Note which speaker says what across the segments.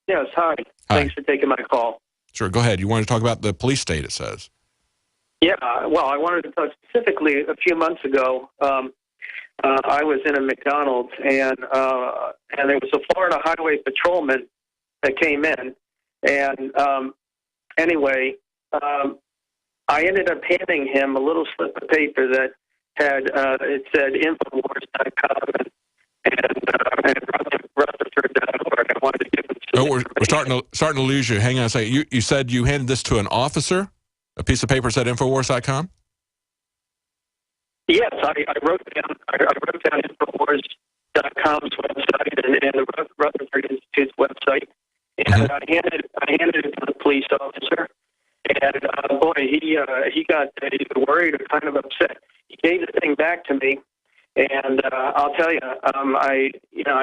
Speaker 1: Yes, hi.
Speaker 2: Hi.
Speaker 1: Thanks for taking my call.
Speaker 2: Sure, go ahead. You want to talk about the police state, it says.
Speaker 1: Yeah, well, I wanted to talk specifically a few months ago. I was in a McDonald's, and there was a Florida Highway Patrolman that came in. And anyway, I ended up handing him a little slip of paper that had, it said Infowars.com and Rutherford.org. I wanted to give him some
Speaker 2: We're starting to lose you. Hang on a second. You said you handed this to an officer? A piece of paper said Infowars.com?
Speaker 1: Yes, I wrote down Infowars.com's website and the Rutherford Institute's website, and I handed it to the police officer. And boy, he got either worried or kind of upset. He gave the thing back to me, and I'll tell you, I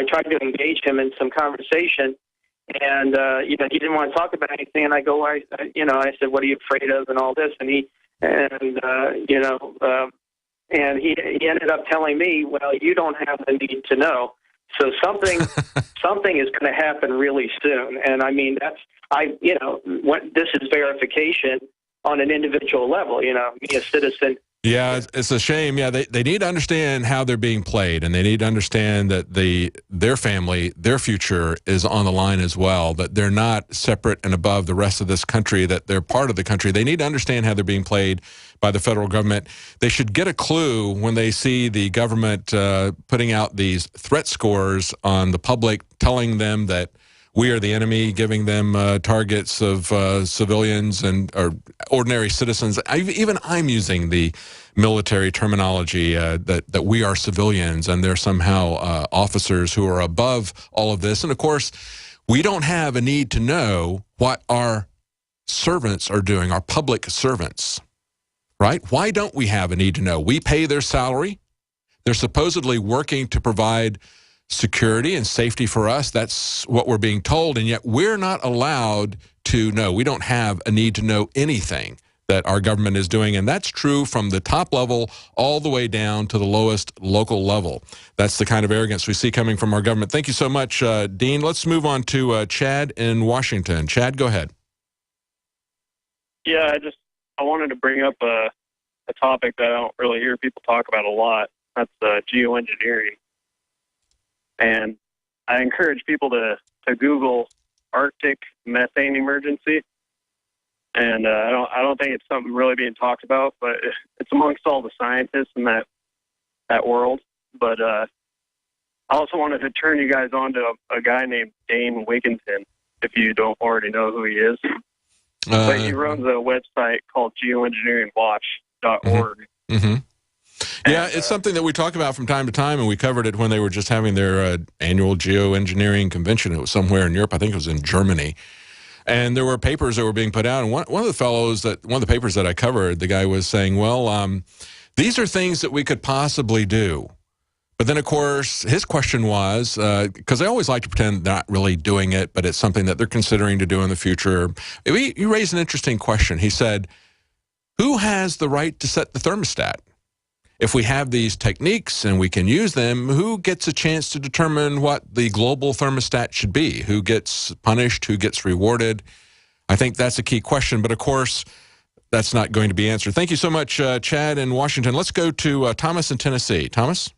Speaker 1: tried to engage him in some conversation, and he didn't want to talk about anything. And I said, "What are you afraid of?" and all this, and he ended up telling me, "Well, you don't have the need to know." So something is going to happen really soon, and I mean this is verification on an individual level. Me, a citizen.
Speaker 2: Yeah, it's a shame. Yeah, they need to understand how they're being played, and they need to understand that their family, their future is on the line as well, that they're not separate and above the rest of this country, that they're part of the country. They need to understand how they're being played by the federal government. They should get a clue when they see the government putting out these threat scores on the public, telling them that we are the enemy, giving them targets of civilians or ordinary citizens. Even I'm using the military terminology that we are civilians and they're somehow officers who are above all of this. And of course, we don't have a need to know what our servants are doing, our public servants, right? Why don't we have a need to know? We pay their salary. They're supposedly working to provide security and safety for us. That's what we're being told, and yet we're not allowed to know. We don't have a need to know anything that our government is doing, and that's true from the top level all the way down to the lowest local level. That's the kind of arrogance we see coming from our government. Thank you so much, Dean. Let's move on to Chad in Washington. Chad, go ahead.
Speaker 3: Yeah, I wanted to bring up a topic that I don't really hear people talk about a lot. That's geoengineering. And I encourage people to Google Arctic methane emergency. And I don't think it's something really being talked about, but it's amongst all the scientists in that world. But I also wanted to turn you guys on to a guy named Dane Wigington, if you don't already know who he is. But he runs a website called geoengineeringwatch.org.
Speaker 2: Mm-hmm. Yeah, it's something that we talk about from time to time, and we covered it when they were just having their annual geoengineering convention. It was somewhere in Europe. I think it was in Germany. And there were papers that were being put out, and one of the papers that I covered, the guy was saying, well, these are things that we could possibly do. But then, of course, his question was, because they always like to pretend they're not really doing it, but it's something that they're considering to do in the future. He raised an interesting question. He said, who has the right to set the thermostat? If we have these techniques and we can use them, who gets a chance to determine what the global thermostat should be? Who gets punished? Who gets rewarded? I think that's a key question, but of course, that's not going to be answered. Thank you so much, Chad in Washington. Let's go to Thomas in Tennessee. Thomas?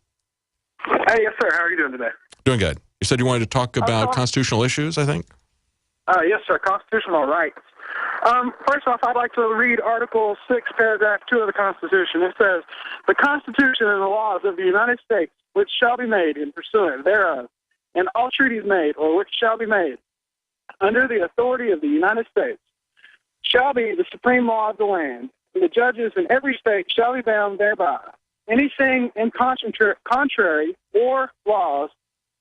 Speaker 4: Hey, yes, sir. How are you doing today?
Speaker 2: Doing good. You said you wanted to talk about constitutional issues, I think?
Speaker 4: Yes, sir. Constitutional rights. First off, I'd like to read Article 6, Paragraph 2 of the Constitution. It says, the Constitution and the laws of the United States, which shall be made in pursuance thereof, and all treaties made, or which shall be made, under the authority of the United States, shall be the supreme law of the land, and the judges in every state shall be bound thereby. Anything in contrary or laws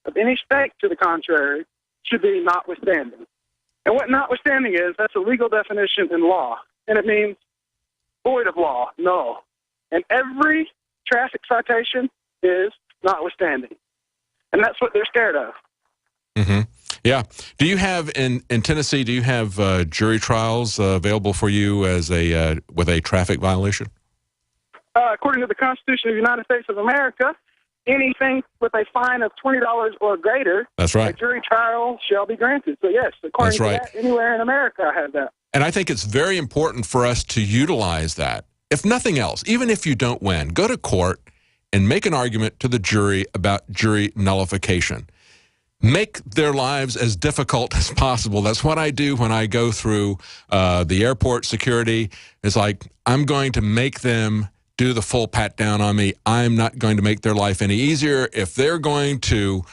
Speaker 4: of any state to the contrary should be notwithstanding. And what notwithstanding is, that's a legal definition in law. And it means void of law, null. And every traffic citation is notwithstanding. And that's what they're scared of.
Speaker 2: Mm-hmm. Yeah. Do you have, in Tennessee, do you have jury trials available for you as with a traffic violation?
Speaker 4: According to the Constitution of the United States of America, anything with a fine of $20 or greater,
Speaker 2: That's right.
Speaker 4: a jury trial shall be granted. So, yes, according
Speaker 2: That's right.
Speaker 4: to that, anywhere in America has that.
Speaker 2: And I think it's very important for us to utilize that. If nothing else, even if you don't win, go to court and make an argument to the jury about jury nullification. Make their lives as difficult as possible. That's what I do when I go through the airport security. It's like, I'm going to make them do the full pat down on me. I'm not going to make their life any easier. If they're going to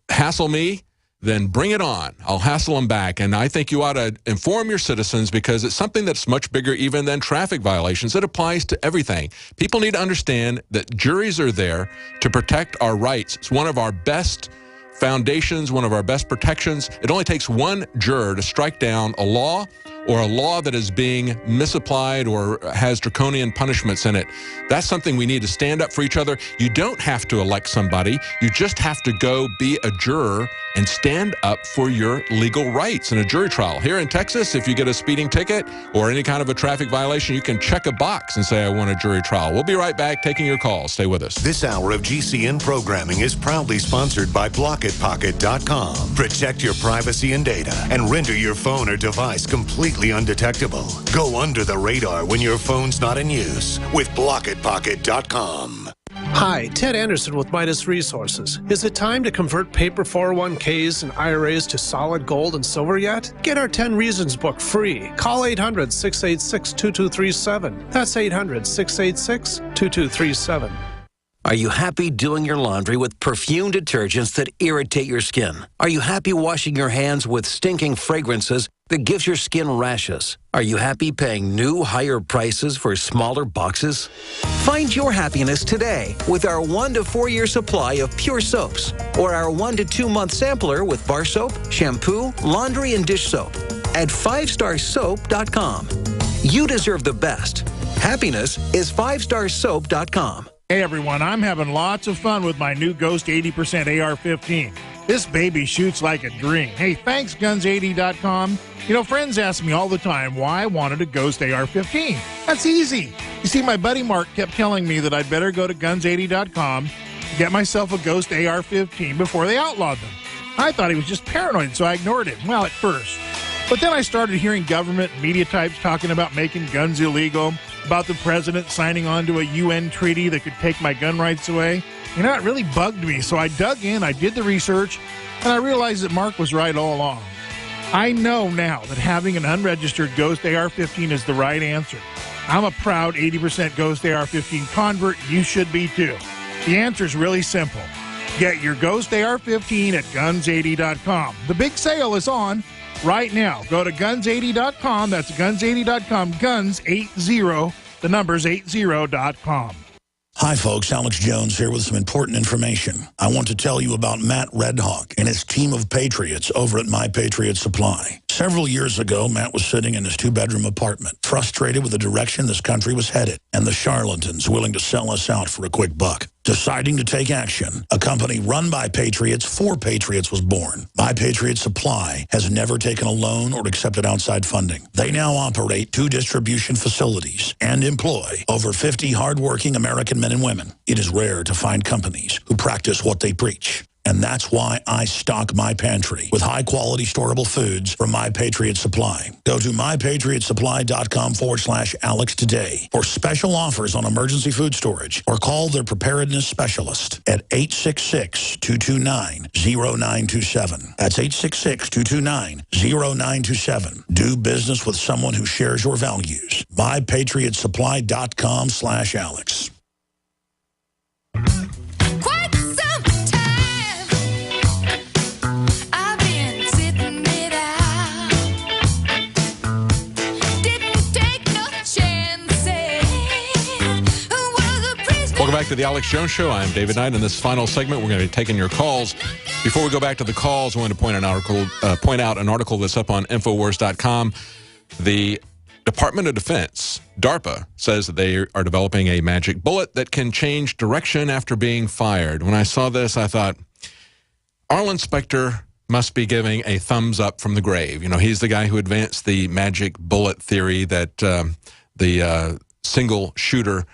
Speaker 2: hassle me, then bring it on. I'll hassle them back. And I think you ought to inform your citizens, because it's something that's much bigger even than traffic violations. It applies to everything. People need to understand that juries are there to protect our rights. It's one of our best foundations, one of our best protections. It only takes one juror to strike down a law, or a law that is being misapplied or has draconian punishments in it. That's something we need to stand up for each other. You don't have to elect somebody. You just have to go be a juror and stand up for your legal rights in a jury trial. Here in Texas, if you get a speeding ticket or any kind of a traffic violation, you can check a box and say, I want a jury trial. We'll be right back taking your calls. Stay with us.
Speaker 5: This hour of GCN programming is proudly sponsored by BlockItPocket.com. Protect your privacy and data and render your phone or device completely undetectable. Go under the radar when your phone's not in use with BlockItPocket.com.
Speaker 6: Hi, Ted Anderson with Midas Resources. Is it time to convert paper 401ks and IRAs to solid gold and silver yet? Get our 10 Reasons book free. Call 800-686-2237. That's 800-686-2237.
Speaker 7: Are you happy doing your laundry with perfume detergents that irritate your skin? Are you happy washing your hands with stinking fragrances that gives your skin rashes? Are you happy paying new, higher prices for smaller boxes? Find your happiness today with our 1 to 4 year supply of pure soaps, or our 1 to 2 month sampler with bar soap, shampoo, laundry, and dish soap at 5starsoap.com. You deserve the best. Happiness is 5starsoap.com.
Speaker 8: Hey everyone, I'm having lots of fun with my new Ghost 80% AR-15. This baby shoots like a dream. Hey, thanks Guns80.com. You know, friends ask me all the time why I wanted a Ghost AR-15. That's easy. You see, my buddy Mark kept telling me that I'd better go to Guns80.com to get myself a Ghost AR-15 before they outlawed them. I thought he was just paranoid, so I ignored him. Well, at first. But then I started hearing government media types talking about making guns illegal, about the president signing on to a UN treaty that could take my gun rights away. You know, it really bugged me, so I dug in, I did the research, and I realized that Mark was right all along. I know now that having an unregistered Ghost AR-15 is the right answer. I'm a proud 80% Ghost AR-15 convert. You should be too. The answer is really simple. Get your Ghost AR-15 at Guns80.com. The big sale is on right now. Go to Guns80.com. That's Guns80.com. Guns80, the number's 80.com.
Speaker 9: Hi, folks. Alex Jones here with some important information. I want to tell you about Matt Redhawk and his team of patriots over at My Patriot Supply. Several years ago, Matt was sitting in his 2-bedroom apartment, frustrated with the direction this country was headed and the charlatans willing to sell us out for a quick buck. Deciding to take action, a company run by patriots for patriots was born. My Patriot Supply has never taken a loan or accepted outside funding. They now operate 2 distribution facilities and employ over 50 hardworking American men and women. It is rare to find companies who practice what they preach. And that's why I stock my pantry with high-quality storable foods from My Patriot Supply. Go to mypatriotsupply.com/Alex today for special offers on emergency food storage, or call their preparedness specialist at 866-229-0927. That's 866-229-0927. Do business with someone who shares your values. mypatriotsupply.com/Alex.
Speaker 2: Welcome back to the Alex Jones Show. I'm David Knight. In this final segment, we're going to be taking your calls. Before we go back to the calls, I want to point out an article that's up on Infowars.com. The Department of Defense, DARPA, says that they are developing a magic bullet that can change direction after being fired. When I saw this, I thought, Arlen Specter must be giving a thumbs up from the grave. You know, he's the guy who advanced the magic bullet theory that the single shooter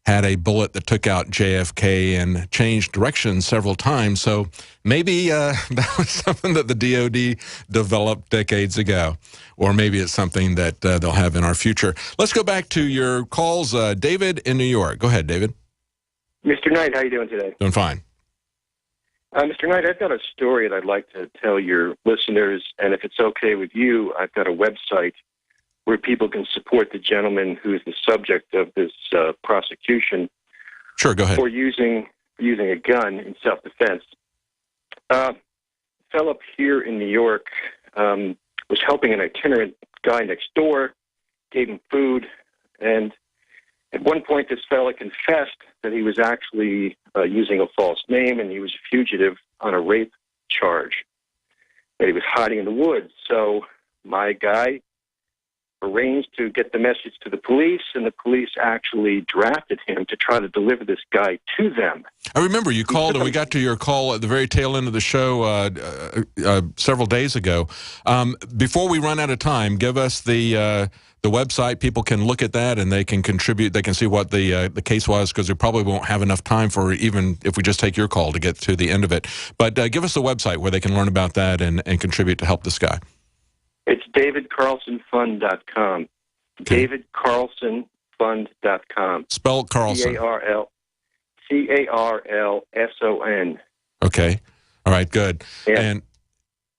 Speaker 2: had a bullet that took out JFK and changed direction several times. So maybe that was something that the DOD developed decades ago, or maybe it's something that they'll have in our future. Let's go back to your calls. David in New York. Go ahead, David.
Speaker 10: Mr. Knight, how are you doing today?
Speaker 2: Doing fine.
Speaker 10: Mr. Knight, I've got a story that I'd like to tell your listeners, and if it's okay with you, I've got a website where people can support the gentleman who's the subject of this prosecution.
Speaker 2: Sure, go ahead.
Speaker 10: For using a gun in self-defense. Fellow here in New York was helping an itinerant guy next door, gave him food, and at one point this fellow confessed that he was actually using a false name, and he was a fugitive on a rape charge, that he was hiding in the woods. So my guy arranged to get the message to the police, and the police actually drafted him to try to deliver this guy to them.
Speaker 2: I remember you called, and we got to your call at the very tail end of the show several days ago. Before we run out of time, give us the website. People can look at that, and they can contribute. They can see what the case was, because we probably won't have enough time for, even if we just take your call, to get to the end of it. But give us the website where they can learn about that and contribute to help this guy.
Speaker 10: It's davidcarlsonfund.com.
Speaker 2: Okay.
Speaker 10: davidcarlsonfund.com.
Speaker 2: Spell Carlson.
Speaker 10: C-A-R-L-S-O-N.
Speaker 2: Okay. All right, good.
Speaker 10: Yeah.
Speaker 2: And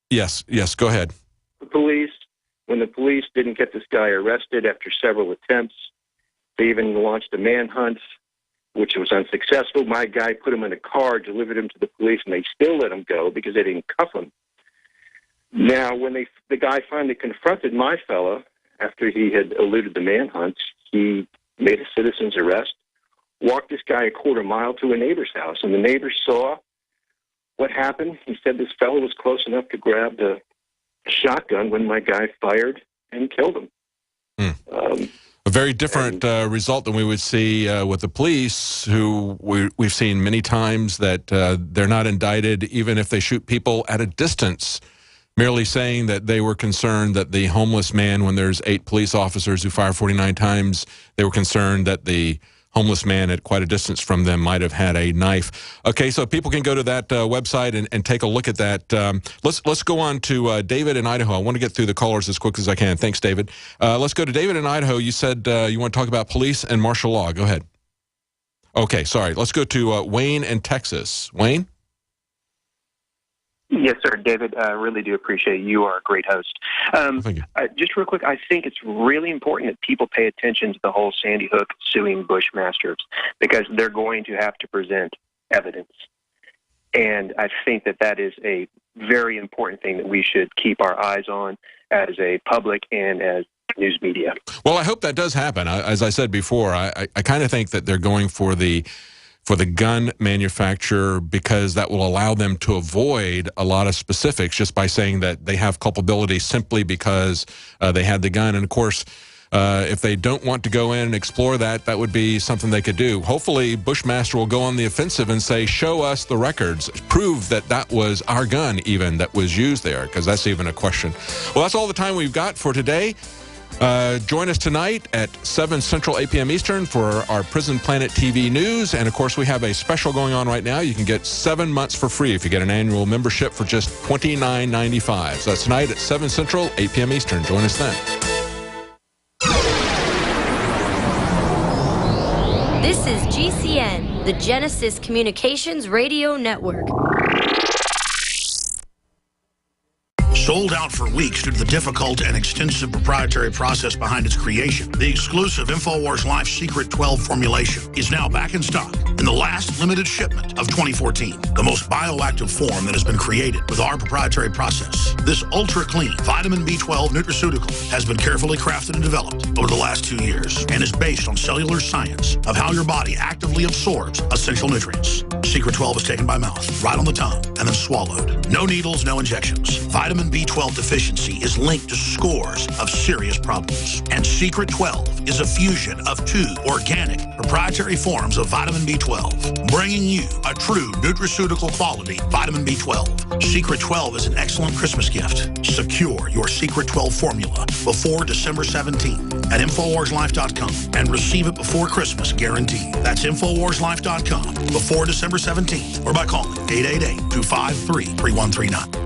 Speaker 2: yes, go ahead.
Speaker 10: When the police didn't get this guy arrested after several attempts, they even launched a manhunt, which was unsuccessful. My guy put him in a car, delivered him to the police, and they still let him go because they didn't cuff him. Now, when the guy finally confronted my fellow after he had eluded the manhunt, he made a citizen's arrest, walked this guy a quarter mile to a neighbor's house, and the neighbor saw what happened. He said this fellow was close enough to grab the shotgun when my guy fired and killed him.
Speaker 2: A very different result than we would see with the police, who we've seen many times that they're not indicted even if they shoot people at a distance, merely saying that they were concerned that the homeless man, when there's 8 police officers who fire 49 times, they were concerned that the homeless man at quite a distance from them might have had a knife. Okay, so people can go to that website and take a look at that. Let's go on to David in Idaho. I want to get through the callers as quick as I can. Thanks, David. Let's go to David in Idaho. You said you want to talk about police and martial law. Go ahead. Okay, sorry. Let's go to Wayne in Texas. Wayne?
Speaker 11: Yes, sir, David. I really do appreciate it. You are a great host.
Speaker 2: Thank you.
Speaker 11: Just real quick, I think it's really important that people pay attention to the whole Sandy Hook suing Bushmasters, because they're going to have to present evidence. And I think that is a very important thing that we should keep our eyes on as a public and as news media.
Speaker 2: Well, I hope that does happen. As I said before, I kind of think that they're going for the gun manufacturer, because that will allow them to avoid a lot of specifics just by saying that they have culpability simply because they had the gun. And of course, if they don't want to go in and explore that, that would be something they could do. Hopefully, Bushmaster will go on the offensive and say, show us the records, prove that that was our gun even that was used there, because that's even a question. Well, that's all the time we've got for today. Join us tonight at 7 Central, 8 p.m. Eastern for our Prison Planet TV news. And, of course, we have a special going on right now. You can get 7 months for free if you get an annual membership for just $29.95. So that's tonight at 7 Central, 8 p.m. Eastern. Join us then.
Speaker 12: This is GCN, the Genesis Communications Radio Network.
Speaker 9: Sold out for weeks due to the difficult and extensive proprietary process behind its creation, the exclusive InfoWars Life Secret 12 formulation is now back in stock in the last limited shipment of 2014. The most bioactive form that has been created with our proprietary process. This ultra-clean vitamin B12 nutraceutical has been carefully crafted and developed over the last 2 years and is based on cellular science of how your body actively absorbs essential nutrients. Secret 12 is taken by mouth, right on the tongue, and then swallowed. No needles, no injections. Vitamin B12 deficiency is linked to scores of serious problems. And Secret 12 is a fusion of 2 organic, proprietary forms of vitamin B12, bringing you a true nutraceutical quality vitamin B12. Secret 12 is an excellent Christmas gift. Secure your Secret 12 formula before December 17th at InfoWarsLife.com and receive it before Christmas, guaranteed. That's InfoWarsLife.com before December 17th or by calling 888-253-3139.